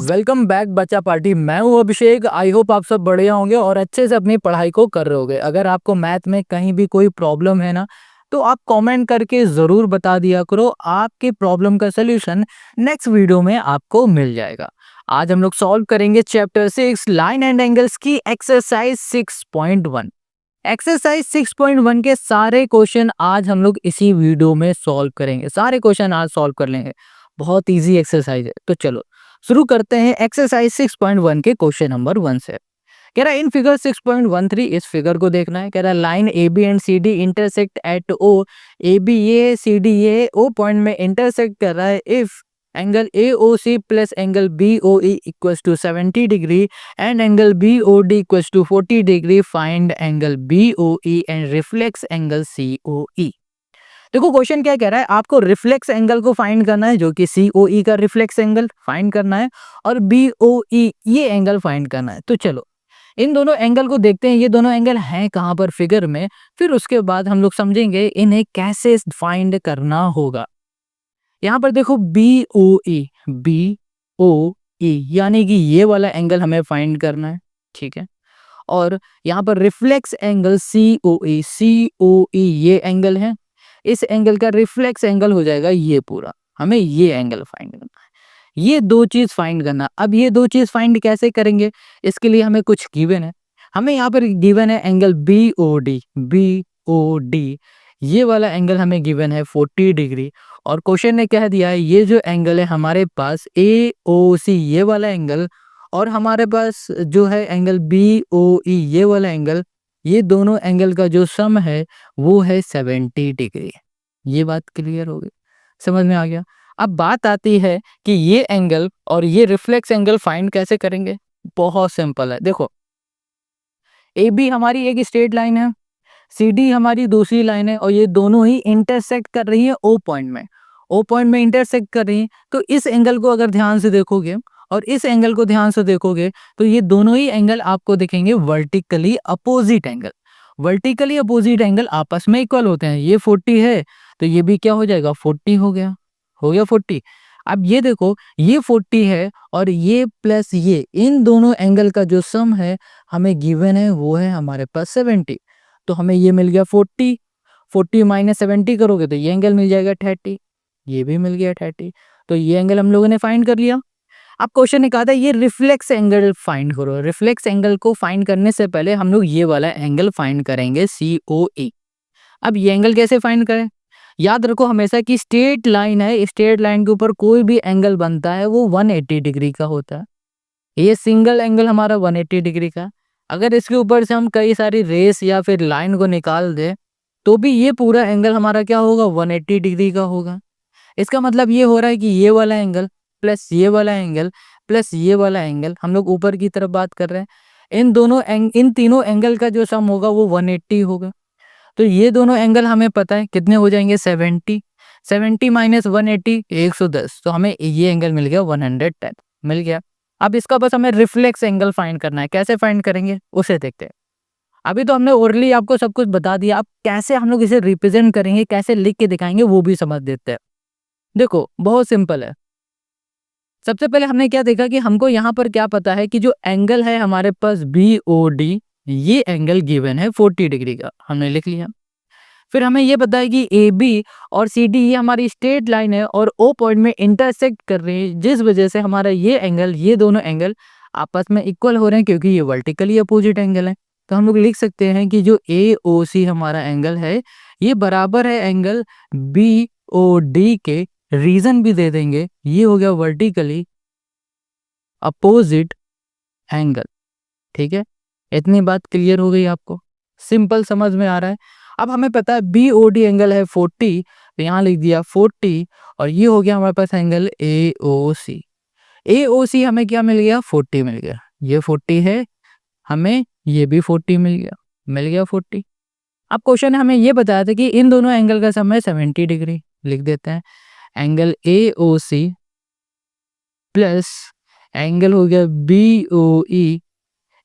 Welcome back बच्चा party. मैं हूँ अभिषेक। आई होप आप सब बढ़िया होंगे और अच्छे से अपनी पढ़ाई को कर रहे होगे। अगर आपको मैथ में कहीं भी कोई प्रॉब्लम है ना, तो आप कमेंट करके ज़रूर बता दिया करो। आपकी प्रॉब्लम का सलूशन नेक्स्ट वीडियो में आपको मिल जाएगा। आज हम लोग सॉल्व करेंगे चैप्टर 6 लाइन एंड एंगल्स की एक्सरसाइज 6.1। एक्सरसाइज 6.1 के सारे क्वेश्चन आज हम लोग इसी वीडियो में सॉल्व करेंगे। सारे क्वेश्चन आज सॉल्व कर लेंगे। बहुत इजी एक्सरसाइज है। तो चलो शुरू करते हैं एक्सरसाइज 6.1 के क्वेश्चन नंबर 1 से। कह रहा है इन फिगर 6.13 इस फिगर को देखना है। कह रहा है line A B and C D intersect at O. A B ये सी डी ये ओ पॉइंट में इंटरसेक्ट कर रहा है। If angle A O C plus angle B O E equals to 70 degree and angle B O D equals to 40 degree, find angle B O E and reflex angle C O E. देखो question क्या कह रहा है, आपको reflex angle को find करना है, जो कि COE का रिफ्लेक्स एंगल फाइंड करना है, और BOE ये एंगल फाइंड करना है। तो चलो इन दोनों एंगल को देखते हैं। ये दोनों एंगल हैं कहाँ पर फिगर में, फिर उसके बाद हम लोग समझेंगे इन्हें कैसे फाइंड करना होगा। यहाँ पर देखो BOE यानी कि ये वाला एंगल हमें फाइंड करना है, ठीक है। और यहाँ पर रिफ्लेक्स एंगल COE ये एंगल है। इस एंगल का रिफ्लेक्स एंगल हो जाएगा ये पूरा। हमें ये एंगल फाइंड करना है, ये दो चीज फाइंड करना। अब ये दो चीज फाइंड कैसे करेंगे, इसके लिए हमें कुछ गिवन है। हमें यहाँ पर गिवन है एंगल BOD। ये वाला एंगल हमें गिवन है 40 डिग्री। और क्वेश्चन ने कह दिया है ये जो एंगल है हमारे पास AOC ये वाला एंगल, और हमारे पास जो है एंगल BOE ये वाला एंगल, ये दोनों एंगल का जो सम है वो है 70 डिग्री। ये बात क्लियर हो गई, समझ में आ गया। अब बात आती है कि ये एंगल और ये रिफ्लेक्स एंगल फाइंड कैसे करेंगे। बहुत सिंपल है। देखो AB हमारी एक स्ट्रेट लाइन है, CD हमारी दूसरी लाइन है, और ये दोनों ही इंटरसेक्ट कर रही है O पॉइंट में। O पॉइंट में इंटरसेक्ट कर रही है। तो इस एंगल को अगर ध्यान से देखोगे और इस एंगल को ध्यान से देखोगे तो ये दोनों ही एंगल आपको दिखेंगे vertically opposite angle. Vertically opposite angle आपस में इक्वल होते हैं। ये 40 है तो ये भी क्या हो जाएगा, 40 हो गया 40। अब ये देखो ये 40 है और ये प्लस ये, इन दोनों एंगल का जो सम है हमें गिवन है वो है हमारे पास 70। तो हमें ये मिल गया 40। 40 माइनस 70 करोगे तो ये एंगल मिल जाएगा 30। ये भी मिल गया 30। तो ये एंगल हम लोगों ने फाइंड कर लिया। अब क्वेश्चन ने कहा था ये रिफ्लेक्स एंगल फाइंड करो। रिफ्लेक्स एंगल को फाइंड करने से पहले हम लोग ये वाला एंगल फाइंड करेंगे COE। अब ये एंगल कैसे फाइंड करें, याद रखो हमेशा कि स्ट्रेट लाइन है, स्ट्रेट लाइन के ऊपर कोई भी एंगल बनता है वो 180 डिग्री का होता है। ये सिंगल एंगल हमारा 180 डिग्री का। अगर इसके ऊपर से हम कई सारी रेस या फिर लाइन को निकाल दे तो भी ये पूरा एंगल हमारा क्या होगा, 180 डिग्री का होगा। इसका मतलब ये हो रहा है कि ये वाला एंगल प्लस ये वाला एंगल प्लस ये वाला एंगल, हम लोग ऊपर की तरफ बात कर रहे हैं, इन तीनों एंगल का जो सम होगा वो 180 होगा। तो ये दोनों एंगल हमें पता है कितने हो जाएंगे, 70। 70 माइनस 180 110। तो हमें ये एंगल मिल गया 110 मिल गया। अब इसका बस हमें रिफ्लेक्स एंगल फाइंड करना है। कैसे फाइंड करेंगे उसे देखते हैं। अभी तो हमने ओरली आपको सब कुछ बता दिया, अब कैसे हम लोग इसे रिप्रेजेंट करेंगे, कैसे लिख के दिखाएंगे वो भी समझ देते हैं। देखो बहुत सिंपल है। सबसे पहले हमने क्या देखा कि हमको यहाँ पर क्या पता है कि जो एंगल है हमारे पास BOD, ये एंगल गिवन है 40 डिग्री का, हमने लिख लिया। फिर हमें ये पता है कि AB और CD ये हमारी स्ट्रेट लाइन है और O पॉइंट में इंटरसेक्ट कर रही है, जिस वजह से हमारा ये एंगल, ये दोनों एंगल आपस में इक्वल हो रहे हैं क्योंकि ये वर्टिकली अपोजिट एंगल है। तो हम लोग लिख सकते हैं कि जो AOC हमारा एंगल है ये बराबर है एंगल BOD के। रीजन भी दे देंगे, ये हो गया वर्टिकली अपोजिट एंगल। ठीक है, इतनी बात क्लियर हो गई आपको, सिंपल समझ में आ रहा है। अब हमें पता है BOD एंगल है 40, तो यहाँ लिख दिया 40, और ये हो गया हमारे पास एंगल AOC। AOC हमें क्या मिल गया, 40 मिल गया। ये 40 है, हमें ये भी 40 मिल गया 40। अब क्वेश्चन ने हमें ये बताया था कि इन दोनों एंगल का सम है 70 डिग्री। लिख देते हैं एंगल AOC प्लस एंगल हो गया BOE,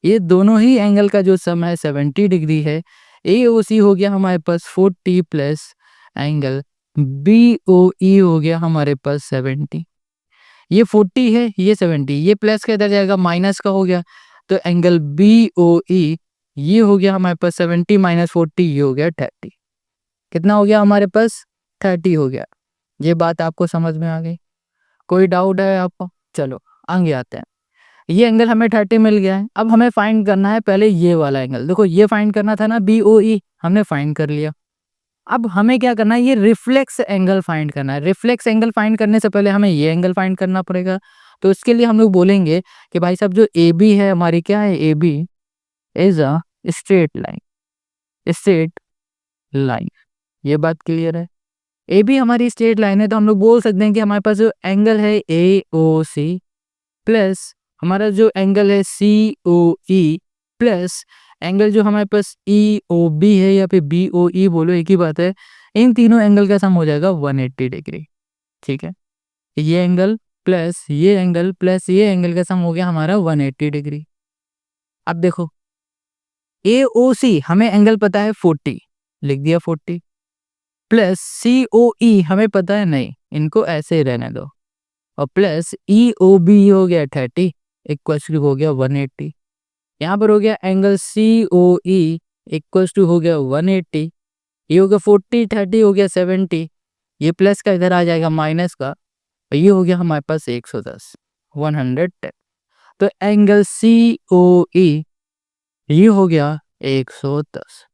ये दोनों ही एंगल का जो सम है 70 डिग्री है। AOC हो गया हमारे पास 40 प्लस एंगल BOE हो गया हमारे पास 70। ये 40 है, ये 70, ये प्लस का इधर जाएगा, माइनस का हो गया, तो एंगल BOE ये हो गया हमारे पास 70 माइनस 40, ये हो गया 30। कितना हो गया हमारे पास? 30 हो गया। ये बात आपको समझ में आ गई? कोई डाउट है आपको? चलो आगे आते हैं। ये एंगल हमें 30 मिल गया है। अब हमें फाइंड करना है पहले ये वाला एंगल। देखो ये फाइंड करना था ना, BOE, हमने फाइंड कर लिया। अब हमें क्या करना है, ये रिफ्लेक्स एंगल फाइंड करना है। रिफ्लेक्स एंगल फाइंड करने से पहले हमें ये एंगल फाइंड करना पड़ेगा। तो इसके लिए हम लोग बोलेंगे कि भाई साहब जो AB है हमारी, क्या है, AB is a straight line, straight line. ये बात क्लियर है? AB हमारी स्ट्रेट लाइन है, तो हम लोग बोल सकते हैं कि हमारे पास जो एंगल है AOC प्लस हमारा जो एंगल है COE प्लस एंगल जो हमारे पास EOB है या फिर BOE, बोलो एक ही बात है, इन तीनों एंगल का सम हो जाएगा 180 डिग्री। ठीक है, ये एंगल प्लस ये एंगल प्लस ये एंगल का सम हो गया हमारा 180 डिग्री। अब देखो AOC हमें एंगल पता है 40, लिख दिया 40, प्लस COE हमें पता है नहीं, इनको ऐसे ही रहने दो, और प्लस EOB हो गया 30, इक्वल्स टू हो गया 180। यहाँ पर हो गया एंगल COE इक्वल्स टू हो गया 180, ये हो गया 40, 30 हो गया 70, ये प्लस का इधर आ जाएगा माइनस का, और ये हो गया हमारे पास 110, 110। तो एंगल COE ये हो गया 110।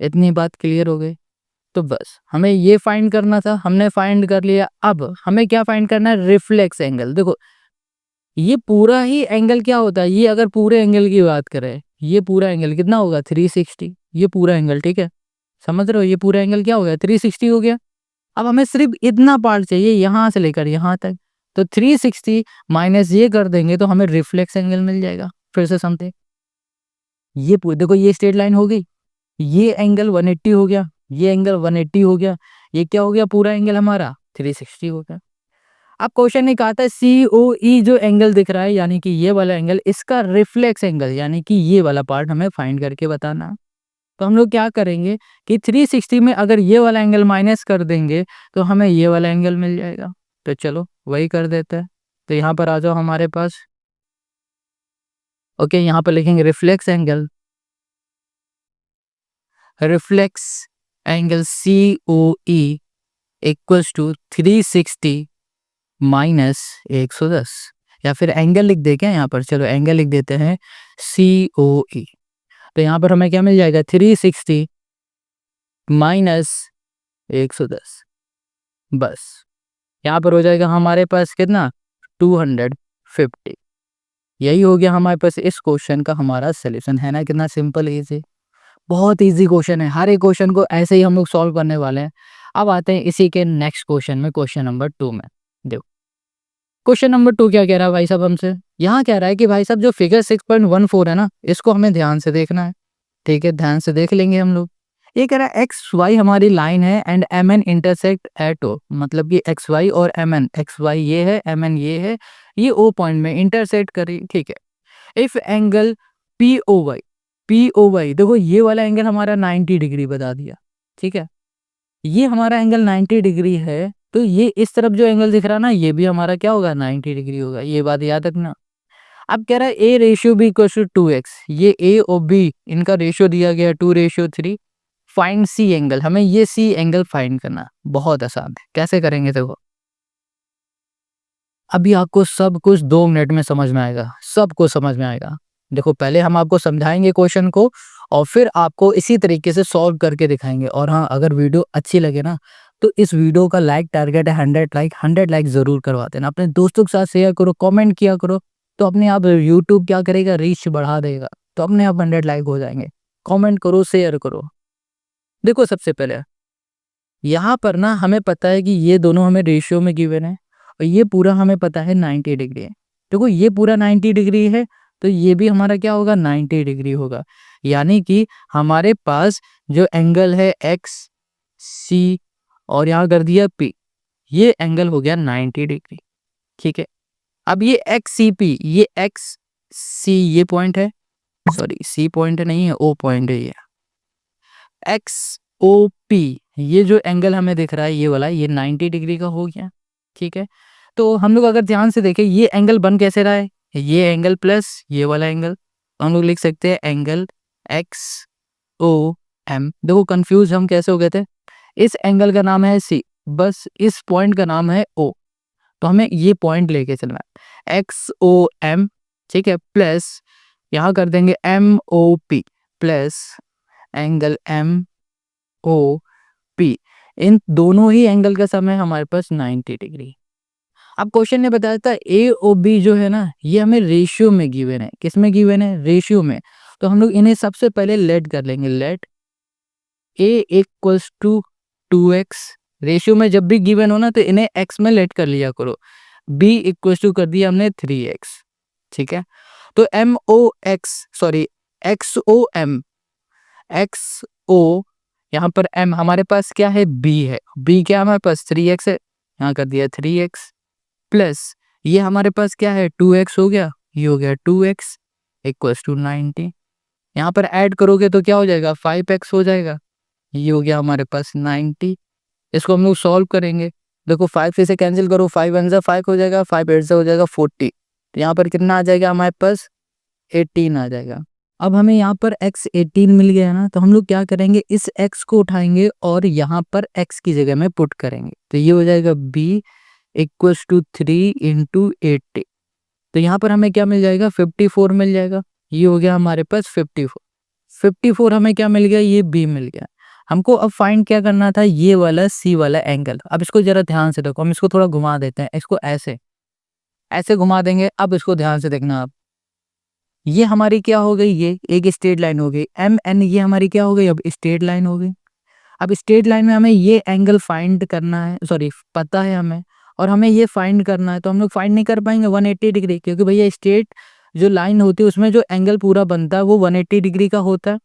इतनी बात क्लियर हो गई? तो बस हमें ये फाइंड करना था, हमने फाइंड कर लिया। अब हमें क्या फाइंड करना है? Reflex angle. देखो ये पूरा ही एंगल क्या होता है, ये अगर पूरे एंगल की बात करें, ये पूरा एंगल कितना होगा? 360, ये पूरा एंगल, ठीक है, समझ रहे हो, ये पूरा एंगल क्या हो गया? 360 हो गया। अब हमें सिर्फ इतना पार्ट चाहिए, यहाँ से लेकर यहाँ तक, तो 360 माइनस ये कर देंगे तो हमें रिफ्लेक्स एंगल मिल जाएगा। फिर से समझते, ये देखो ये स्ट्रेट लाइन हो गई, ये एंगल 180 हो गया, ये एंगल 180 हो गया, ये क्या हो गया? पूरा एंगल हमारा 360 हो गया। अब क्वेश्चन ने कहा था COE जो एंगल दिख रहा है, यानी कि ये वाला एंगल, इसका रिफ्लेक्स एंगल यानी कि ये वाला पार्ट हमें फाइंड करके बताना है। तो हम लोग क्या करेंगे कि 360 में अगर ये वाला एंगल माइनस कर देंगे तो हमें ये वाला एंगल मिल जाएगा। तो चलो वही कर देते हैं। तो यहाँ पर आ जाओ हमारे पास। ओके, यहाँ पर लिखेंगे reflex angle, reflex angle COE equals to 360 minus 110, या फिर एंगल लिख दे क्या यहाँ पर? चलो एंगल लिख देते हैं COE। तो यहाँ पर हमें क्या मिल जाएगा? 360 माइनस 110। बस यहाँ पर हो जाएगा हमारे पास कितना? 250। यही हो गया हमारे पास इस क्वेश्चन का हमारा सोल्यूशन। है ना कितना सिंपल, इजी, बहुत इजी क्वेश्चन है। हर एक क्वेश्चन को ऐसे ही हम लोग सॉल्व करने वाले हैं। अब आते हैं इसी के नेक्स्ट क्वेश्चन में, क्वेश्चन नंबर 2 में। देखो क्वेश्चन नंबर 2 क्या कह रहा है भाई साहब हमसे? यहाँ कह रहा है कि भाई साहब जो फिगर 6.14 है ना, इसको हमें ध्यान से देखना है। ठीक है, ध्यान से देख लेंगे हम लोग। ये कह रहा है XY हमारी लाइन है and MN intersect at O, मतलब कि XY और MN, XY ये है, MN ये है, ये O पॉइंट में इंटरसेक्ट करी। ठीक है, इफ एंगल POY, POY देखो ये वाला एंगल हमारा 90 डिग्री बता दिया। ठीक है, ये हमारा एंगल 90 डिग्री है, तो ये इस तरफ जो एंगल दिख रहा है ना, ये भी हमारा क्या होगा? 90 डिग्री होगा। ये बात याद रखना। अब कह रहा है A ratio B equal to 2x, ये A और B इनका रेशियो दिया गया 2:3। फाइंड C एंगल, हमें ये C एंगल फाइंड करना। बहुत आसान है, कैसे करेंगे देखो। अभी आपको सब कुछ 2 मिनट में समझ में आएगा, सब कुछ समझ में आएगा। देखो पहले हम आपको समझाएंगे क्वेश्चन को, और फिर आपको इसी तरीके से सॉल्व करके दिखाएंगे। और हाँ, अगर वीडियो अच्छी लगे ना, तो इस वीडियो का लाइक टारगेट है 100 लाइक जरूर करवा देना। अपने दोस्तों के साथ शेयर करो, कमेंट किया करो, तो अपने आप यूट्यूब क्या करेगा? रीच बढ़ा देगा, तो अपने आप 100 लाइक हो जाएंगे। कमेंट करो, शेयर करो। देखो सबसे पहले यहाँ पर ना हमें पता है कि ये दोनों हमें रेशियो में गिवन है, और ये पूरा हमें पता है 90 डिग्री है। देखो ये पूरा 90 डिग्री है, तो ये भी हमारा क्या होगा? 90 डिग्री होगा। यानी कि हमारे पास जो एंगल है XC और यहाँ कर दिया P, ये एंगल हो गया 90 डिग्री। ठीक है, अब ये XCP, ये XC ये पॉइंट है, सॉरी C पॉइंट नहीं है, O पॉइंट है, ये XOP ये जो एंगल हमें दिख रहा है, ये वाला, ये 90 डिग्री का हो गया। ठीक है, तो हम लोग अगर ध्यान से देखें ये एंगल बन कैसे रहा है, ये एंगल प्लस ये वाला एंगल, तो हम लोग लिख सकते हैं एंगल एक्स ओ एम। देखो कंफ्यूज हम कैसे हो गए थे, इस एंगल का नाम है सी, बस इस पॉइंट का नाम है ओ, तो हमें ये पॉइंट लेके चलना है एक्स ओ एम, ठीक है, प्लस यहाँ कर देंगे M O P plus angle M O P. इन दोनों ही एंगल का सम है हमारे पास 90 डिग्री। अब क्वेश्चन ने बताया था ए और बी जो है ना ये हमें रेशियो में गिवन है, किस में गिवन है, रेशियो में। तो हम लोग इन्हें सबसे पहले लेट कर लेंगे, let A equals to 2x। Ratio में जब भी गिवन हो ना तो इन्हें x में लेट कर लिया करो। b इक्वल्स टू कर दिया हमने 3x, ठीक है। तो M O X sorry X O M, X O यहाँ पर m हमारे पास क्या है, b है, b क्या हमारे पास 3x है, यहाँ कर दिया 3x प्लस ये हमारे पास क्या है 2x हो गया, ये हो गया 2x इक्वल्स टू 90। यहाँ पर ऐड करोगे तो क्या हो जाएगा 5x हो जाएगा, ये हो गया हमारे पास 90। इसको हम लोग सॉल्व करेंगे, देखो 5 से इसे कैंसिल करो, 5 1 जा 5 हो जाएगा, 5 8 जा हो जाएगा 40, तो यहाँ पर कितना आ जाएगा हमारे पास 18 आ जाएगा। अब हमें यहाँ पर x 18 मिल गया ना, तो हम लोग क्या करेंगे इस x को उठाएंगे और यहाँ पर x की जगह में पुट करेंगे, तो ये हो जाएगा b इक्वल्स टू 3 इंटू 80। तो यहाँ पर हमें क्या मिल जाएगा 54 मिल जाएगा, ये हो गया हमारे पास 54। 54 हमें क्या मिल गया, ये b मिल गया। हमको अब फाइंड क्या करना था, ये वाला सी वाला एंगल। अब इसको जरा ध्यान से देखो, हम इसको थोड़ा घुमा देते हैं, इसको ऐसे ऐसे घुमा देंगे। अब इसको ध्यान से देखना आप, ये हमारी क्या हो गई, ये एक स्ट्रेट लाइन हो गई एम एन, ये हमारी क्या हो गई अब स्ट्रेट लाइन हो गई। अब स्ट्रेट लाइन में हमें ये एंगल फाइंड करना है, सॉरी पता है हमें, और हमें ये फाइंड करना है। तो हम लोग फाइंड नहीं कर पाएंगे 180 डिग्री, क्योंकि भैया स्ट्रेट जो लाइन होती है उसमें जो एंगल पूरा बनता है वो 180 डिग्री का होता है।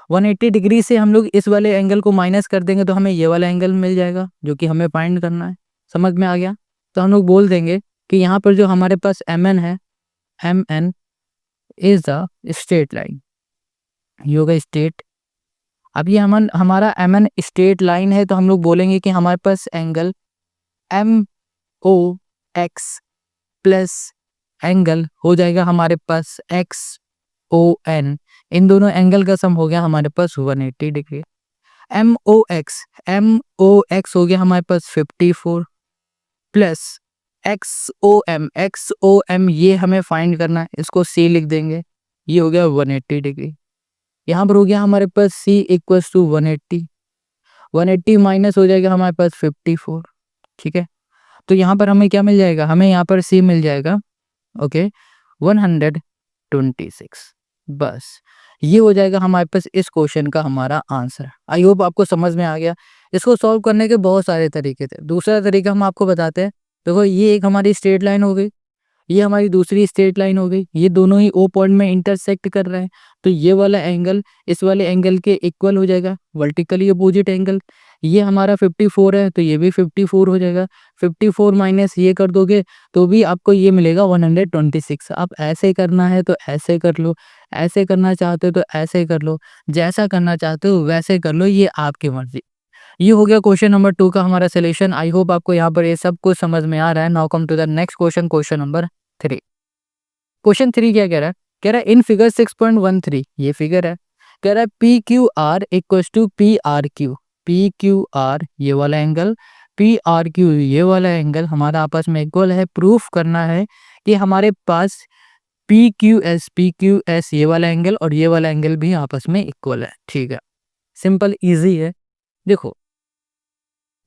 180 डिग्री से हम लोग इस वाले एंगल को माइनस कर देंगे तो हमें ये वाला एंगल मिल जाएगा जो कि हमें फाइंड करना है। समझ में आ गया? तो हम लोग बोल देंगे कि यहाँ पर जो हमारे पास एम एन है, M N is the straight line, ये होगा स्ट्रेट। अब ये हमारा एम एन स्ट्रेट लाइन है, तो हम लोग बोलेंगे कि हमारे पास angle M O X plus angle हो जाएगा हमारे पास एक्स ओ एन, इन दोनों एंगल का सम हो गया हमारे पास 180 डिग्री। एम ओ एक्स हो गया हमारे पास 54 प्लस एक्स ओ एम ये हमें फाइंड करना है, इसको सी लिख देंगे, ये हो गया 180 डिग्री। यहाँ पर हो गया हमारे पास सी इक्वल्स टू 180, 180 माइनस हो जाएगा हमारे पास 54, ठीक है। तो यहाँ पर हमें क्या मिल जाएगा, हमें यहाँ पर सी मिल जाएगा, ओके 126। बस ये हो जाएगा हमारे पास इस क्वेश्चन का हमारा आंसर। आई होप आपको समझ में आ गया। इसको सॉल्व करने के बहुत सारे तरीके थे, दूसरा तरीका हम आपको बताते हैं। देखो ये एक हमारी स्ट्रेट लाइन हो गई, ये हमारी दूसरी स्ट्रेट लाइन हो गई, ये दोनों ही ओ पॉइंट में इंटरसेक्ट कर रहे हैं, तो ये वाला एंगल इस वाले एंगल के इक्वल हो जाएगा, वर्टिकली अपोजिट एंगल। ये हमारा 54 है तो ये भी 54 हो जाएगा, 54 माइनस ये कर दोगे तो भी आपको ये मिलेगा 126। आप ऐसे करना है तो ऐसे कर लो, ऐसे करना चाहते हो तो ऐसे कर लो, जैसा करना चाहते हो वैसे कर लो, ये आपकी मर्जी। ये हो गया क्वेश्चन नंबर 2 का हमारा सोल्यूशन। आई होप आपको यहाँ पर ये सब कुछ समझ में आ रहा है। Now come to the next question, question number 3। Question 3 क्या कह रहा है, कह रहा है इन फिगर 6.13 ये फिगर है, कह रहा है P Q R equals to P R Q, P Q R ये वाला एंगल, पी आर क्यू ये वाला एंगल हमारा आपस में इक्वल है। प्रूफ करना है कि हमारे पास पी क्यू एस ये वाला एंगल और ये वाला एंगल भी आपस में इक्वल है, ठीक है। सिंपल इजी है। देखो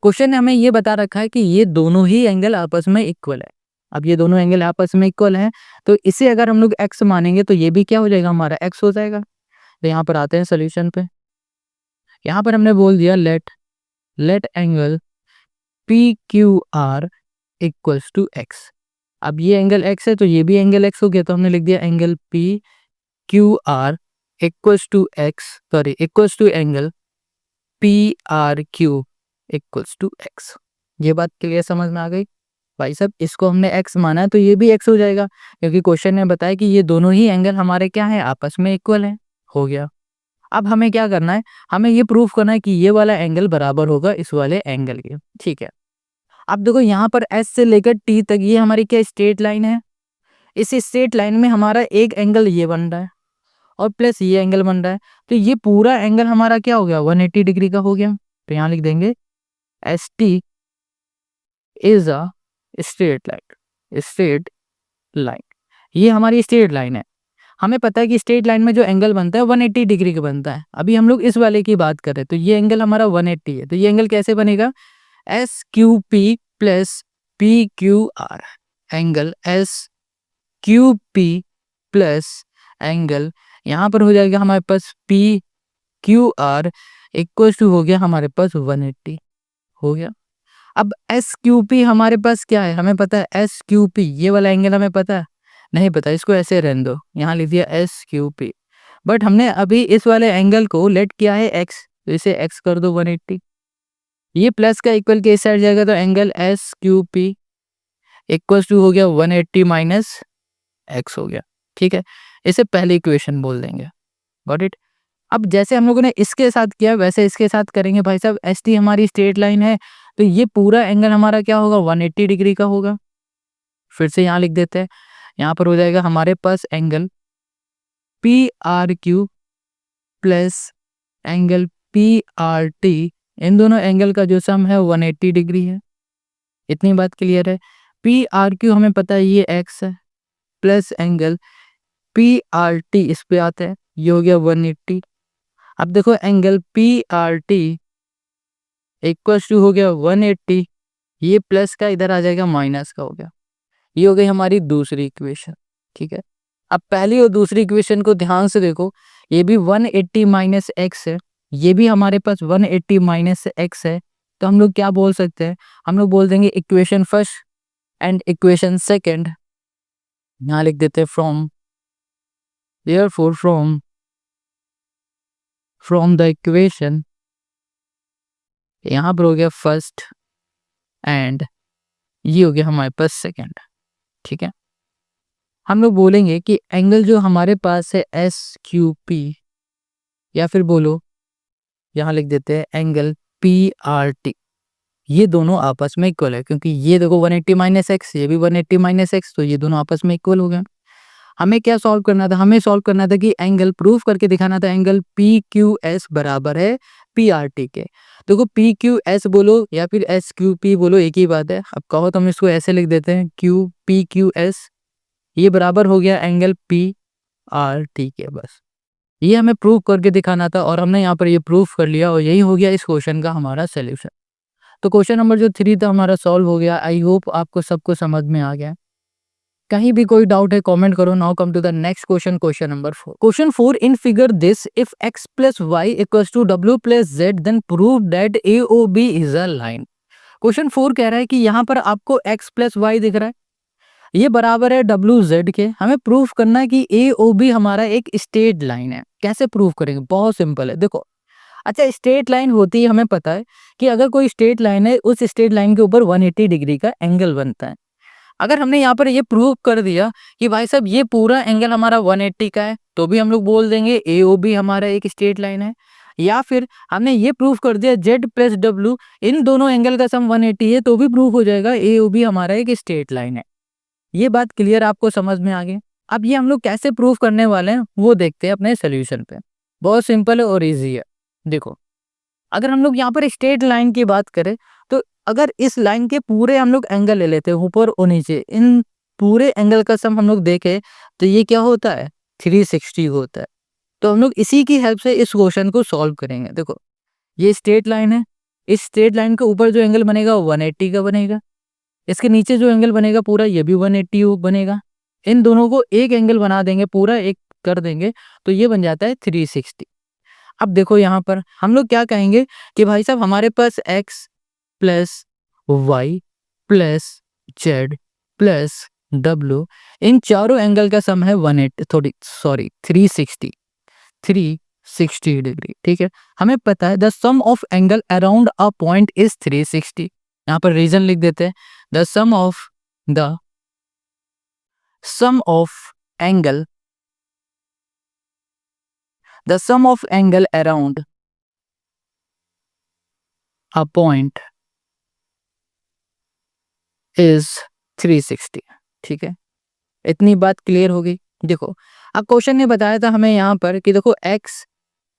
क्वेश्चन ने हमें ये बता रखा है कि ये दोनों ही एंगल आपस में इक्वल है। अब ये दोनों एंगल आपस में इक्वल हैं, तो इसे अगर हम लोग x मानेंगे तो ये भी क्या हो जाएगा हमारा x हो जाएगा। तो यहाँ पर आते हैं सोल्यूशन पे। यहाँ पर हमने बोल दिया let angle P Q R equals to x। अब ये एंगल x है तो ये भी एंगल x हो गया, तो हमने लिख दिया angle P Q R equals to x, sorry equals to angle P R Q equals to x। ये बात क्लियर समझ में आ गई भाई साहब? इसको हमने x माना है तो ये भी x हो जाएगा, क्योंकि क्वेश्चन ने बताया कि ये दोनों ही एंगल हमारे क्या है आपस में इक्वल है। हो गया। अब हमें क्या करना है, हमें ये प्रूफ करना है कि ये वाला एंगल बराबर होगा इस वाले एंगल के, ठीक है। अब देखो यहाँ पर एस से लेकर टी तक ये हमारी क्या स्ट्रेट लाइन है। इस स्ट्रेट लाइन में हमारा एक एंगल ये बन रहा है और प्लस ये एंगल बन रहा है, तो ये पूरा एंगल हमारा क्या हो गया 180 डिग्री का हो गया। तो यहाँ लिख देंगे S T is a straight line. ये हमारी स्ट्रेट लाइन है। हमें पता है कि स्ट्रेट लाइन में जो एंगल बनता है 180 डिग्री का बनता है। अभी हम लोग इस वाले की बात करें तो ये एंगल हमारा 180 है, तो ये एंगल कैसे बनेगा S Q P plus P Q R. Angle S Q P plus angle यहाँ पर हो जाएगा हमारे पास P Q R equal to हो गया हमारे पास 180 हो गया। अब एस क्यू पी हमारे पास क्या है, हमें पता है एस क्यू पी, ये वाला एंगल हमें पता है नहीं पता, इसको ऐसे रहने दो, यहाँ लिख दिया एस क्यू पी। बट हमने अभी इस वाले एंगल को लेट किया है एक्स, तो इसे एक्स कर दो 180। ये प्लस का इक्वल के इस साइड जाएगा तो angle S Q P equal to हो गया 180 माइनस एक्स हो गया। ठीक है, इसे पहली इक्वेशन बोल देंगे। Got it. अब जैसे हम लोगों ने इसके साथ किया वैसे इसके साथ करेंगे भाई साहब। एस टी हमारी स्ट्रेट लाइन है, तो ये पूरा एंगल हमारा क्या होगा 180 डिग्री का होगा। फिर से यहाँ लिख देते हैं, यहाँ पर हो जाएगा हमारे पास angle P R Q plus angle P R T. इन दोनों एंगल का जो सम है 180 डिग्री है। इतनी बात क्लियर है। पी आर क्यू हमें पता है ये एक्स है, plus angle P R T इस पे आता है, ये हो गया 180। अब देखो angle P R T equal to हो गया 180, ये प्लस का इधर आ जाएगा माइनस का हो गया। ये हो गई हमारी दूसरी इक्वेशन। ठीक है, अब पहली और दूसरी इक्वेशन को ध्यान से देखो, ये भी 180 माइनस एक्स है, ये भी हमारे पास 180 माइनस एक्स है। तो हम लोग क्या बोल सकते हैं, हम लोग बोल देंगे equation first and equation second. यहाँ लिख देते हैं from therefore from the equation, यहाँ पर हो गया फर्स्ट एंड ये हो गया हमारे पास सेकंड। ठीक है, हम लोग बोलेंगे कि एंगल जो हमारे पास है एस क्यू पी, या फिर बोलो यहाँ लिख देते हैं एंगल पी आर टी, ये दोनों आपस में इक्वल है, क्योंकि ये देखो 180 माइनस एक्स, ये भी 180 माइनस एक्स, तो ये दोनों आपस में इक्वल हो गए। हमें क्या सॉल्व करना था, हमें सॉल्व करना था कि एंगल प्रूफ करके दिखाना था एंगल पी क्यू एस बराबर है पी आर टी के। देखो पी क्यू एस बोलो या फिर एस क्यू पी बोलो एक ही बात है। अब कहो तो हम इसको ऐसे लिख देते हैं क्यू पी क्यू एस, ये बराबर हो गया एंगल पी आर टी के। बस ये हमें प्रूफ करके दिखाना था और हमने यहाँ पर ये प्रूफ कर लिया और यही हो गया इस क्वेश्चन का हमारा सोल्यूशन। तो क्वेश्चन नंबर जो 3 था हमारा सॉल्व हो गया। आई होप आपको सबको समझ में आ गया। कहीं भी कोई डाउट है कमेंट करो। Now come to the next question, question number 4। Question 4, in figure this if x plus y equals to w plus z then prove that AOB is a line. Question 4 कह रहा है कि यहाँ पर आपको x plus Y दिख रहा है, ये बराबर है WZ के। हमें प्रूफ करना है कि AOB हमारा एक स्ट्रेट लाइन है। कैसे प्रूफ करेंगे, बहुत सिंपल है। देखो अच्छा, स्ट्रेट लाइन होती है, हमें पता है कि अगर कोई स्ट्रेट लाइन है उस स्ट्रेट लाइन के ऊपर 180 डिग्री का एंगल बनता है। अगर हमने यहाँ पर ये प्रूव कर दिया कि भाई साहब ये पूरा एंगल हमारा 180 का है, तो भी हम लोग बोल देंगे AOB हमारा एक स्ट्रेट लाइन है। या फिर हमने ये प्रूव कर दिया Z प्लस W इन दोनों एंगल का सम 180 है, तो भी प्रूव हो जाएगा AOB हमारा एक स्ट्रेट लाइन है। ये बात क्लियर आपको समझ में आ गई। अब ये हम लोग कैसे प्रूव करने वाले हैं वो देखते हैं अपने सोल्यूशन पे। बहुत सिंपल है और इजी है। देखो अगर हम लोग यहाँ पर स्ट्रेट लाइन की बात करें तो अगर इस लाइन के पूरे हम लोग एंगल ले लेते हैं ऊपर और नीचे, इन पूरे एंगल का सम हम लोग देखें तो ये क्या होता है 360 होता है। तो हम लोग इसी की हेल्प से इस क्वेश्चन को सॉल्व करेंगे। देखो ये स्ट्रेट लाइन है, इस स्ट्रेट लाइन के ऊपर जो एंगल बनेगा 180 का बनेगा, इसके नीचे जो एंगल बनेगा पूरा ये भी 180 बनेगा। इन दोनों को एक एंगल बना देंगे, पूरा एक कर देंगे, तो ये बन जाता है 360। अब देखो यहाँ पर हम लोग क्या कहेंगे कि भाई साहब हमारे पास x plus Y plus Z plus W, इन चारों एंगल का सम है 360 डिग्री। ठीक है, हमें पता है the sum of angle around a point is 360। यहाँ पर रीजन लिख देते हैं, the sum of angle around a point is 360। ठीक है, इतनी बात क्लियर हो गई। देखो अब क्वेश्चन ने बताया था हमें यहाँ पर कि देखो x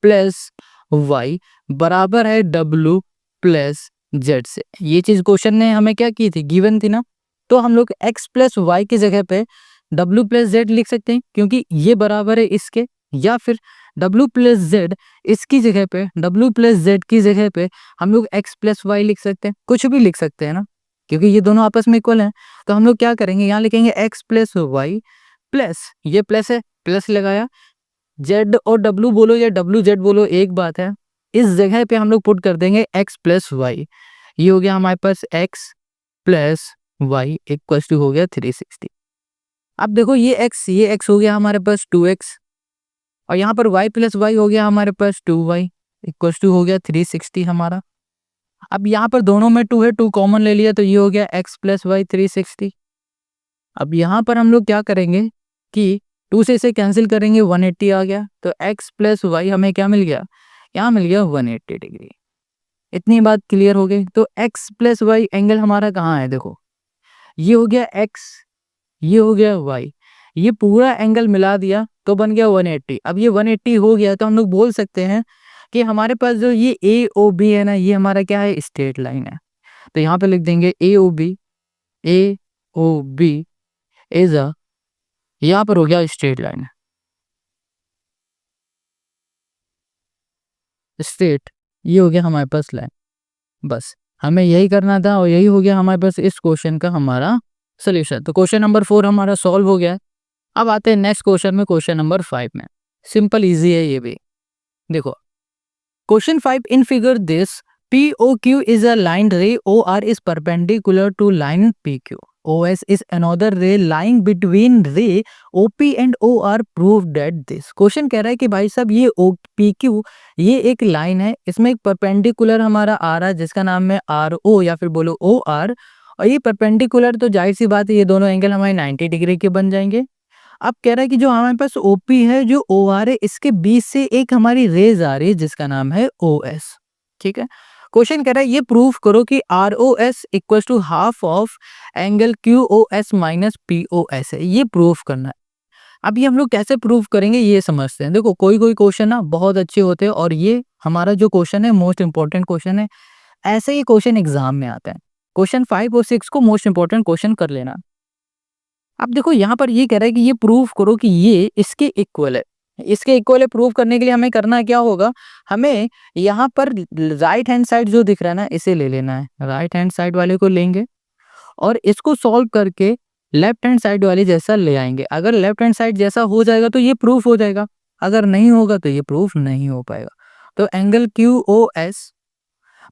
प्लस वाई बराबर है w प्लस जेड से। ये चीज क्वेश्चन ने हमें क्या की थी, गिवन थी ना। तो हम लोग x प्लस वाई की जगह पे w प्लस जेड लिख सकते हैं क्योंकि ये बराबर है इसके, या फिर w प्लस जेड इसकी जगह पे, w प्लस जेड की जगह पे हम लोग x प्लस वाई लिख सकते हैं, कुछ भी लिख सकते हैं ना, क्योंकि ये दोनों आपस में इक्वल हैं। तो हम लोग क्या करेंगे, यहाँ लिखेंगे x प्लस वाई प्लस, ये प्लस है प्लस लगाया, z और w बोलो या w z बोलो एक बात है, इस जगह पे हम लोग पुट कर देंगे x प्लस वाई। ये हो गया हमारे पास x plus y equal to हो गया 360। अब देखो ये x हो गया हमारे पास 2x, और यहाँ पर y प्लस वाई हो गया हमारे पास 2y इक्वल टू हो गया 360 हमारा। अब यहाँ पर दोनों में 2 है, 2 कॉमन ले लिया तो ये हो गया x प्लस वाई 360। अब यहाँ पर हम लोग क्या करेंगे कि 2 से इसे कैंसिल करेंगे, 180 आ गया, तो x प्लस वाई हमें क्या मिल गया, यहाँ मिल गया 180 डिग्री। इतनी बात क्लियर हो गई। तो x प्लस वाई एंगल हमारा कहाँ है, देखो ये हो गया x, ये हो गया y, ये पूरा एंगल मिला दिया तो बन गया 180। अब ये 180 हो गया तो हम लोग बोल सकते हैं कि हमारे पास जो ये ए ओ बी है ना, ये हमारा क्या है, स्ट्रेट लाइन है। तो यहाँ पे लिख देंगे ए ओ बी इज अ, यहाँ पर हो गया स्ट्रेट लाइन, स्ट्रेट, ये हो गया हमारे पास लाइन। बस हमें यही करना था और यही हो गया हमारे पास इस क्वेश्चन का हमारा सोल्यूशन। तो क्वेश्चन नंबर 4 हमारा सॉल्व हो गया है। अब आते हैं नेक्स्ट क्वेश्चन में, क्वेश्चन नंबर 5 में। सिंपल इजी है ये भी। देखो question 5, in figure this POQ is a line ray OR is perpendicular to line PQ. OS is another ray lying between ray OP and OR. Prove that this. Question कह रहा है कि भाई साहब ये PQ ये एक लाइन है, इसमें एक परपेंडिकुलर हमारा आ रहा है जिसका नाम है RO या फिर बोलो OR, और ये परपेंडिकुलर तो जाहिर सी बात है ये दोनों एंगल हमारे 90 डिग्री के बन जाएंगे। अब कह रहा है कि जो हमारे पास OP है, जो OR है, इसके बीच से एक हमारी रेज आ रही है जिसका नाम है OS। ठीक है, क्वेश्चन कह रहा है ये प्रूफ करो कि ROS equal to half of angle QOS minus POS है, ये प्रूफ करना है। अब ये हम लोग कैसे प्रूफ करेंगे ये समझते हैं। देखो कोई कोई क्वेश्चन ना बहुत अच्छे होते हैं, और ये हमारा जो क्वेश्चन है मोस्ट इंपॉर्टेंट क्वेश्चन है, ऐसे ही क्वेश्चन एग्जाम में आते हैं। क्वेश्चन 5 और 6 को मोस्ट इंपॉर्टेंट क्वेश्चन कर लेना। अब देखो यहाँ पर ये कह रहा है कि ये प्रूफ करो कि ये इसके इक्वल है। इसके इक्वल है प्रूफ करने के लिए हमें करना क्या होगा, हमें यहाँ पर राइट हैंड साइड जो दिख रहा है ना, इसे ले लेना है, राइट हैंड साइड वाले को लेंगे और इसको सॉल्व करके लेफ्ट हैंड साइड वाले जैसा ले आएंगे। अगर लेफ्ट हैंड साइड जैसा हो जाएगा तो ये प्रूफ हो जाएगा, अगर नहीं होगा तो ये प्रूफ नहीं हो पाएगा। तो angle QOS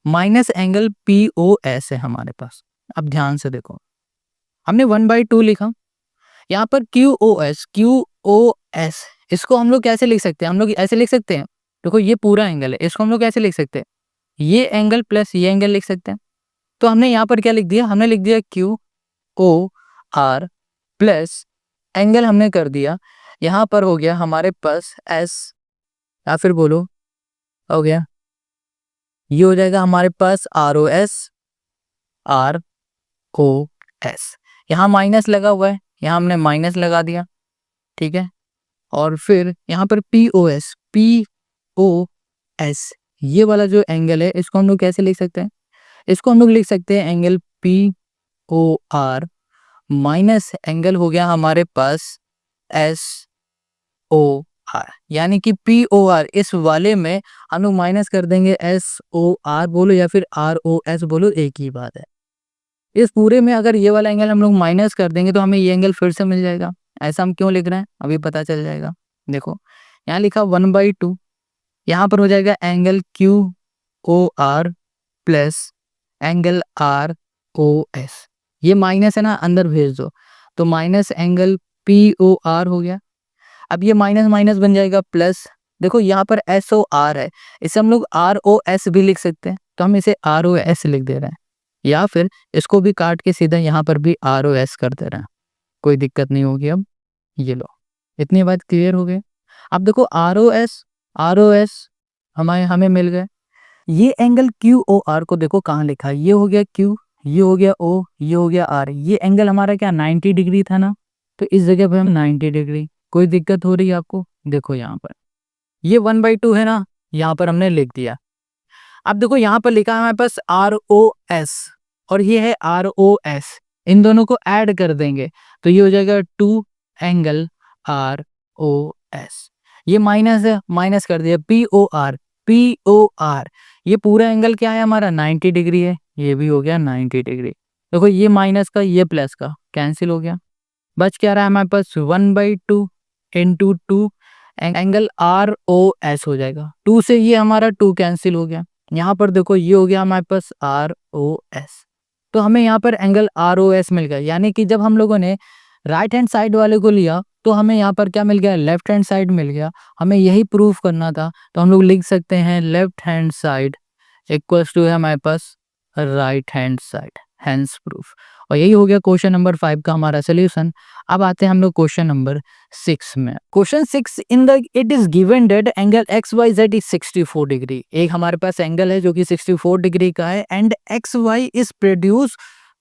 minus angle POS है हमारे पास। अब ध्यान से देखो, हमने 1/2 लिखा, यहाँ पर QOS इसको हम लोग कैसे लिख सकते हैं, हम लोग ऐसे लिख सकते हैं। देखो ये पूरा एंगल है, इसको हम लोग कैसे लिख सकते हैं, ये एंगल प्लस ये एंगल लिख सकते हैं। तो हमने यहाँ पर क्या लिख दिया, हमने लिख दिया QOR प्लस एंगल हमने कर दिया, यहाँ पर हो गया हमारे पास S, या फिर बोलो हो गया ये हो जाएगा हमारे पास ROS। यहाँ माइनस लगा हुआ है, यहाँ हमने माइनस लगा दिया। ठीक है, और फिर यहाँ पर POS ये वाला जो एंगल है इसको हम लोग कैसे लिख सकते हैं, इसको हम लोग लिख सकते हैं एंगल POR माइनस एंगल हो गया हमारे पास SOR, यानी कि POR इस वाले में हम लोग माइनस कर देंगे SOR बोलो या फिर ROS बोलो, एक ही बात है। इस पूरे में अगर ये वाला एंगल हम लोग माइनस कर देंगे तो हमें ये एंगल फिर से मिल जाएगा। ऐसा हम क्यों लिख रहे हैं अभी पता चल जाएगा। देखो यहाँ लिखा 1/2, यहाँ पर हो जाएगा angle QOR plus angle ROS, ये माइनस है ना, अंदर भेज दो तो माइनस एंगल POR हो गया। अब ये माइनस माइनस बन जाएगा प्लस, देखो यहाँ पर SOR है, इसे हम लोग ROS भी लिख सकते हैं, तो हम इसे ROS लिख दे रहे हैं, या फिर इसको भी काट के सीधा यहाँ पर भी ROS कर दे रहे हैं, कोई दिक्कत नहीं होगी। अब ये लो, इतनी बात क्लियर हो गई। अब देखो ROS हमें मिल गए। ये एंगल QOR को देखो कहाँ लिखा है, ये हो गया Q, ये हो गया O, ये हो गया R। ये एंगल हमारा क्या 90 डिग्री था ना, तो इस जगह पे हम 90 डिग्री। कोई दिक्कत हो रही है आपको? देखो यहाँ पर ये 1/2 है ना, यहाँ पर हमने लिख दिया। अब देखो यहाँ पर लिखा है हमारे पास ROS और ये है ROS, इन दोनों को ऐड कर देंगे तो ये हो जाएगा 2 एंगल ROS। ये माइनस है, माइनस कर दिया POR। ये पूरा एंगल क्या है हमारा 90 डिग्री है, ये भी हो गया 90 डिग्री। देखो ये माइनस का ये प्लस का कैंसिल हो गया, बच क्या रहा है हमारे पास 1/2 इंटू 2 एंगल ROS हो जाएगा। 2 से ये हमारा 2 कैंसिल हो गया, यहाँ पर देखो ये हो गया हमारे पास ROS। तो हमें यहाँ पर एंगल ROS मिल गया, यानी कि जब हम लोगों ने राइट हैंड साइड वाले को लिया तो हमें यहाँ पर क्या मिल गया, लेफ्ट हैंड साइड मिल गया। हमें यही प्रूफ करना था, तो हम लोग लिख सकते हैं left hand side equals to है हमारे पास right hand side, hence proof. और यही हो गया क्वेश्चन नंबर 5 का हमारा सोल्यूशन। अब आते हैं हम लोग क्वेश्चन नंबर 6 में। Question 6, in the it is given that angle XYZ is 64 degree. एक हमारे पास एंगल है जो कि 64 डिग्री का है and XY is produce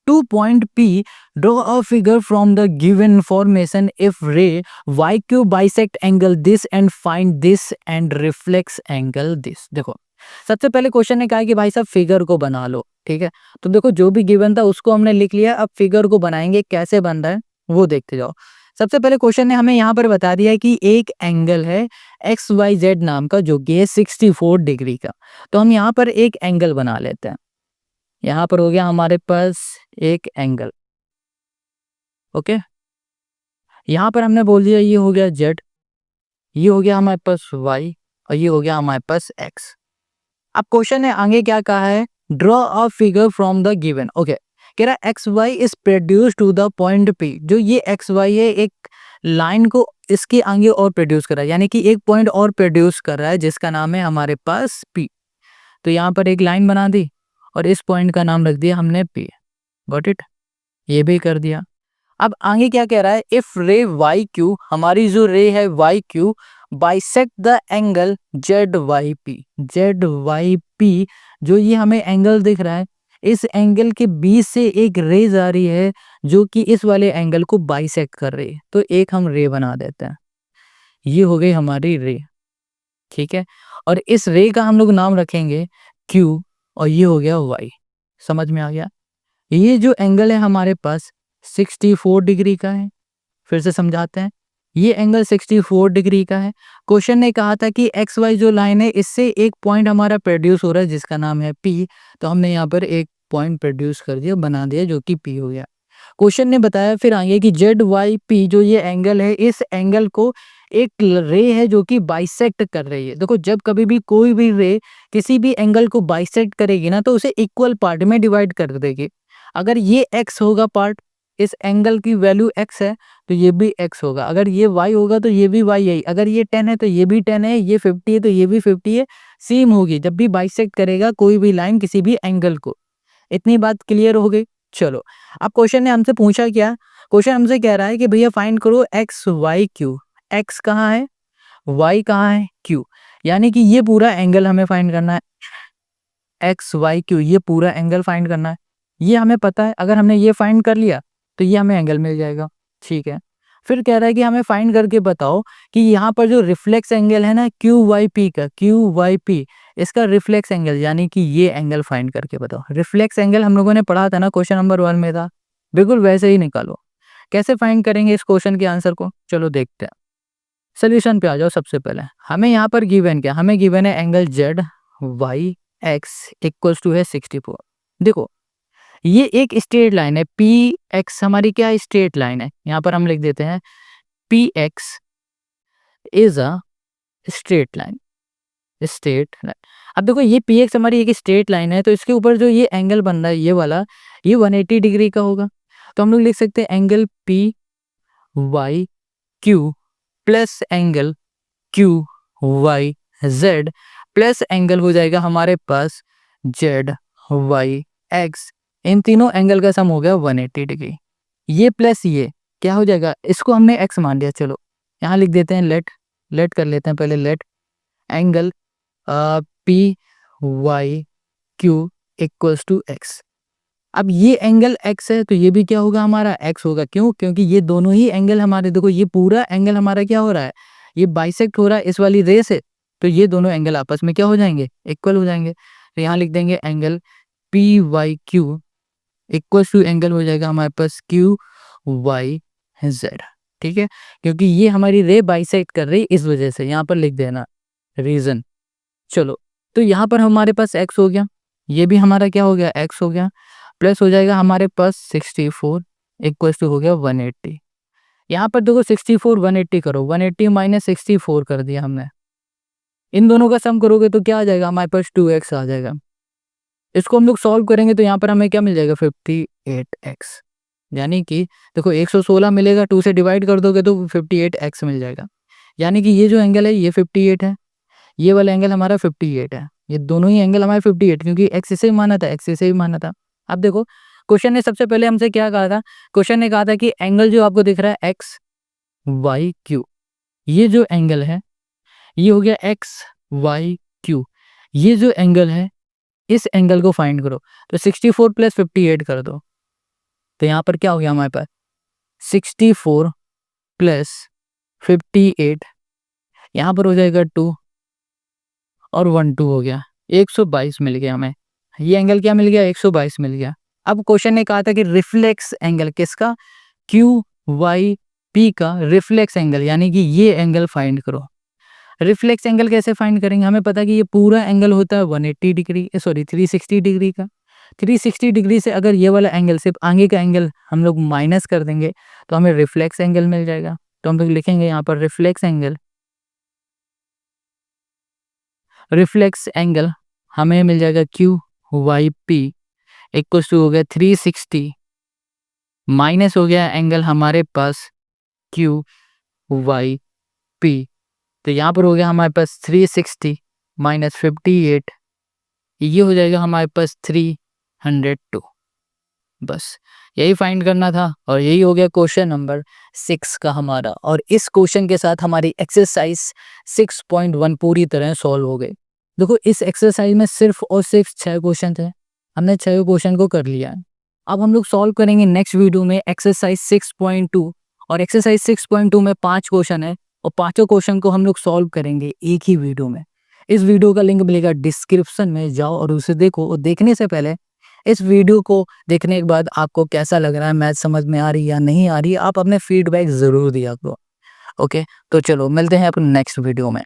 two point P। Draw a figure from the given information if रे YQ bisect angle this and find this and reflex angle this. देखो सबसे पहले क्वेश्चन ने कहा कि भाई साहब फिगर को बना लो, ठीक है। तो देखो जो भी गिवन था उसको हमने लिख लिया, अब फिगर को बनाएंगे, कैसे बन रहा है वो देखते जाओ। सबसे पहले क्वेश्चन ने हमें यहाँ पर बता दिया है कि एक एंगल है XYZ नाम का जो कि है 64 डिग्री का। तो हम यहाँ पर एक एंगल बना लेते हैं। यहाँ पर हो गया हमारे पास एक एंगल, ओके। यहाँ पर हमने बोल दिया ये हो गया Z, ये हो गया हमारे पास Y और ये हो गया हमारे पास X। अब क्वेश्चन ने आगे क्या कहा है, draw a figure from the given, okay. कह रहा है XY is produce to the point P। जो ये XY है एक लाइन को इसके आगे और प्रोड्यूस कर रहा है, यानी कि एक पॉइंट और प्रोड्यूस कर रहा है जिसका नाम है हमारे पास P। तो यहाँ पर एक लाइन बना दी और इस पॉइंट का नाम रख दिया हमने P। गॉट इट, ये भी कर दिया। अब आगे क्या कह रहा है, इफ रे YQ, हमारी जो रे है YQ bisect the angle ZYP। जो ये हमें एंगल दिख रहा है, इस एंगल के बीच से एक रे जा रही है जो कि इस वाले एंगल को बाइसेक्ट कर रही है। तो एक हम रे बना देते हैं, ये हो गई हमारी रे, ठीक है। और इस रे का हम लोग नाम रखेंगे Q और ये हो गया Y। समझ में आ गया? ये जो एंगल है हमारे पास 64 डिग्री का है। फिर से समझाते हैं, ये एंगल 64 डिग्री का है। क्वेश्चन ने कहा था कि XY जो लाइन है इससे एक पॉइंट हमारा प्रोड्यूस हो रहा है जिसका नाम है P। तो हमने यहाँ पर एक पॉइंट प्रोड्यूस कर दिया, बना दिया, जो कि P हो गया। क्वेश्चन ने बताया फिर आगे कि ZYP जो ये एंगल है, इस एंगल को एक रे है जो कि बाइसेक्ट कर रही है। देखो जब कभी भी कोई भी रे किसी भी एंगल को बाइसेक्ट करेगी ना, तो उसे इक्वल पार्ट में डिवाइड कर देगी। अगर ये x होगा पार्ट, इस एंगल की वैल्यू x है तो ये भी x होगा। अगर ये y होगा तो ये भी y है। अगर ये 10 है तो ये भी 10 है, ये 50 है तो ये भी 50 है। सेम होगी जब भी बाइसेक्ट करेगा कोई भी लाइन किसी भी एंगल को। इतनी बात क्लियर हो गई। चलो अब क्वेश्चन ने हमसे पूछा क्या, क्वेश्चन हमसे कह रहा है कि भैया फाइंड करो XYQ। x कहाँ है, y कहाँ है, q। यानी कि ये पूरा एंगल हमें फाइंड करना है, XYQ ये पूरा एंगल फाइंड करना है। ये हमें पता है, अगर हमने ये फाइंड कर लिया तो ये हमें एंगल मिल जाएगा, ठीक है। फिर कह रहा है कि हमें फाइंड करके बताओ कि यहाँ पर जो रिफ्लेक्स एंगल है ना QYP का, QYP इसका रिफ्लेक्स एंगल, यानी कि ये एंगल फाइंड करके बताओ। रिफ्लेक्स एंगल हम लोगों ने पढ़ा था ना, क्वेश्चन नंबर 1 में था, बिल्कुल वैसे ही निकालो। कैसे फाइंड करेंगे इस क्वेश्चन के आंसर को, चलो देखते हैं। सोल्यूशन पे आ जाओ। सबसे पहले हमें यहाँ पर गिवन क्या, हमें गिवन है एंगल ZYX इक्वल्स टू है 64। देखो ये एक स्ट्रेट लाइन है, PX हमारी क्या स्ट्रेट लाइन है, यहाँ पर हम लिख देते हैं PX is a straight line, straight line. अब देखो ये PX हमारी एक स्ट्रेट लाइन है, तो इसके ऊपर जो ये एंगल बन रहा है ये वाला, ये 180 डिग्री का होगा। तो हम लोग लिख सकते हैं angle PYQ plus angle QYZ plus angle हो जाएगा हमारे पास ZYX। इन तीनों एंगल का सम हो गया 180 डिग्री। ये प्लस ये क्या हो जाएगा, इसको हमने x मान लिया। चलो यहाँ लिख देते हैं लेट कर लेते हैं पहले, let angle PYQ equals to x। अब ये एंगल x है तो ये भी क्या होगा हमारा x होगा। क्यों? क्योंकि ये दोनों ही एंगल हमारे, देखो ये पूरा एंगल हमारा क्या हो रहा है, ये बाइसेक्ट हो रहा है इस वाली रे से, तो ये दोनों एंगल आपस में क्या हो जाएंगे, इक्वल हो जाएंगे। तो यहाँ लिख देंगे angle P Y Q equal to angle हो जाएगा हमारे पास क्यू वाई जेड। ठीक है, क्योंकि ये हमारी रे बाइसेक्ट कर रही इस वजह से, यहाँ पर लिख देना रीजन। चलो, तो यहाँ पर हमारे पास x हो गया, ये भी हमारा क्या हो गया, x हो गया, प्लस हो जाएगा हमारे पास 64 इक्वल टू हो गया 180। यहाँ पर देखो 64 180 करो, 180 माइनस 64 कर दिया हमने, इन दोनों का सम करोगे तो क्या आ जाएगा हमारे पास 2x आ जाएगा। इसको हम लोग सॉल्व करेंगे तो यहाँ पर हमें क्या मिल जाएगा 58x, यानी कि देखो 116 मिलेगा, 2 से डिवाइड कर दोगे तो 58x मिल जाएगा। यानी कि ये जो एंगल है ये 58 है, ये वाला एंगल हमारा 58 है, ये दोनों ही एंगल हमारे 58, क्योंकि x इसे भी माना था, x इसे भी माना था। अब देखो क्वेश्चन ने सबसे पहले हमसे क्या कहा था, क्वेश्चन ने कहा था कि एंगल जो आपको दिख रहा है x y q, ये जो एंगल है ये हो गया x y q, ये जो एंगल है इस एंगल को फाइंड करो। तो 64 प्लस 58 कर दो, तो यहाँ पर क्या हो गया हमारे पास 64 प्लस 58, यहाँ पर हो जाएगा 2 और 1 2 हो गया, 122 मिल गया हमें। ये एंगल क्या मिल गया, 122 मिल गया। अब क्वेश्चन ने कहा था कि रिफ्लेक्स एंगल किसका, क्यू वाई पी का रिफ्लेक्स एंगल, यानी कि ये एंगल फाइंड करो। रिफ्लेक्स एंगल कैसे फाइंड करेंगे, हमें पता है कि ये पूरा एंगल होता है 180 डिग्री, सॉरी 360 डिग्री का। 360 डिग्री से अगर ये वाला एंगल, सिर्फ आगे का एंगल हम लोग माइनस कर देंगे तो हमें रिफ्लेक्स एंगल मिल जाएगा। तो हम लोग लिखेंगे यहाँ पर रिफ्लेक्स एंगल, रिफ्लेक्स एंगल हमें मिल जाएगा Q Y P equal to हो गया 360 माइनस हो गया एंगल हमारे पास क्यू वाई पी, तो यहाँ पर हो गया हमारे पास 360 माइनस 58, ये हो जाएगा हमारे पास 302। बस यही फाइंड करना था और यही हो गया क्वेश्चन नंबर 6 का हमारा। और इस क्वेश्चन के साथ हमारी एक्सरसाइज 6.1 पूरी तरह सॉल्व हो गई। देखो इस एक्सरसाइज में सिर्फ और सिर्फ 6 क्वेश्चन थे, हमने 6 क्वेश्चन को कर लिया है। अब हम लोग सॉल्व करेंगे नेक्स्ट वीडियो में एक्सरसाइज 6.2, और एक्सरसाइज 6.2 में 5 क्वेश्चन है और पांचों क्वेश्चन को हम लोग सॉल्व करेंगे एक ही वीडियो में। इस वीडियो का लिंक मिलेगा डिस्क्रिप्शन में, जाओ और उसे देखो। और देखने से पहले इस वीडियो को देखने के बाद आपको कैसा लग रहा है, मैथ समझ में आ रही है या नहीं आ रही है, आप अपने फीडबैक ज़रूर दिया करो। ओके, तो चलो मिलते हैं अपन नेक्स्ट वीडियो में।